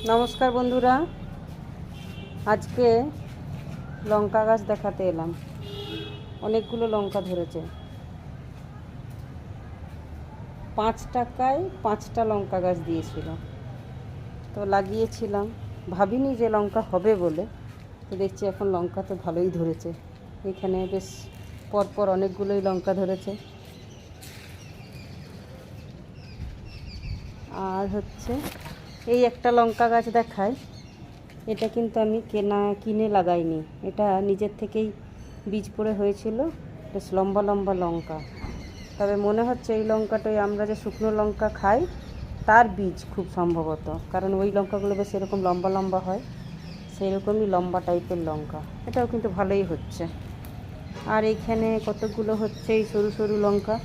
নমস্কার বন্ধুরা, আজকে লঙ্কা গাছ দেখাতে এলাম। অনেকগুলো লঙ্কা ধরেছে। 5 টাকায় 5টা লঙ্কা গাছ দিয়েছিল, তো লাগিয়েছিলাম। ভাবিনি যে লঙ্কা হবে বলে, তো দেখছি এখন লঙ্কা তো ভালোই ধরেছে। এখানে বেশ পরপর অনেকগুলোই লঙ্কা ধরেছে। আর এই একটা লঙ্কা গাছ দেখায়, এটা কিন্তু আমি কিনে লাগাইনি, এটা নিজের থেকেই বীজ পড়ে হয়েছিল। বেশ লম্বা লম্বা লঙ্কা, তবে মনে হচ্ছে এই লঙ্কাটাই আমরা যে শুকনো লঙ্কা খাই তার বীজ খুব সম্ভবত, কারণ ওই লঙ্কাগুলো বেশ এরকম লম্বা লম্বা হয়, সেই রকমই লম্বা টাইপের লঙ্কা। এটাও কিন্তু ভালোই হচ্ছে। আর এইখানে কতগুলো হচ্ছে এই সরু সরু লঙ্কা,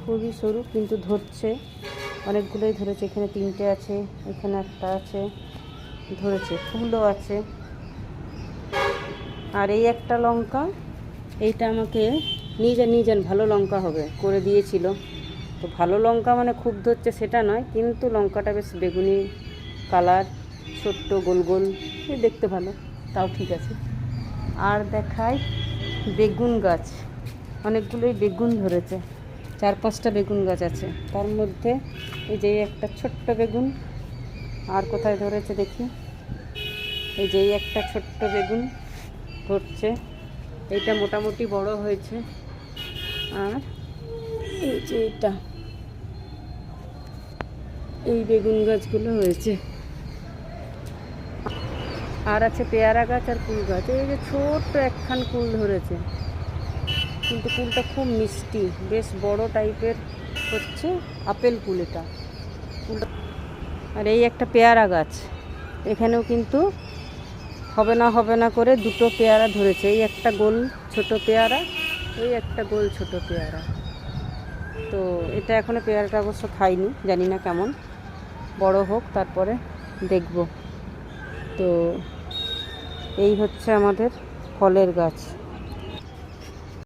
খুবই সরু কিন্তু ধরছে, অনেকগুলোই ধরেছে। এখানে 3টে আছে, এখানে একটা আছে, ধরেছে, ফুলও আছে। আর এই একটা লঙ্কা, এইটা আমাকে নিয়ে যান ভালো লঙ্কা হবে করে দিয়েছিল। তো ভালো লঙ্কা মানে খুব ধরছে সেটা নয়, কিন্তু লঙ্কাটা বেশ বেগুনি কালার, ছোট্ট গোল গোল, দেখতে ভালো, তাও ঠিক আছে। আর দেখায় বেগুন গাছ, অনেকগুলোই বেগুন ধরেছে। 4-5টা বেগুন গাছ আছে, তার মধ্যে এই যে একটা ছোট্ট বেগুন। আর কোথায় ধরেছে দেখি, এই যে একটা ছোট্ট বেগুন ধরছে, এইটা মোটামুটি বড় হয়েছে। আর এই যে এই বেগুন গাছগুলো হয়েছে। আর আছে পেয়ারা গাছ আর কুল গাছ। এই যে ছোট্ট একখান কুল ধরেছে, কিন্তু কুলটা খুব মিষ্টি, বেশ বড় টাইপের হচ্ছে, আপেল কুল এটা কুলটা। আর এই একটা পেয়ারা গাছ, এখানেও কিন্তু হবে না করে 2টো পেয়ারা ধরেছে। এই একটা গোল ছোট পেয়ারা, এই একটা গোল ছোট পেয়ারা। তো এটা এখনও পেয়ারাটা অবশ্য খাইনি, জানি না কেমন, বড় হোক তারপরে দেখব। তো এই হচ্ছে আমাদের ফলের গাছ।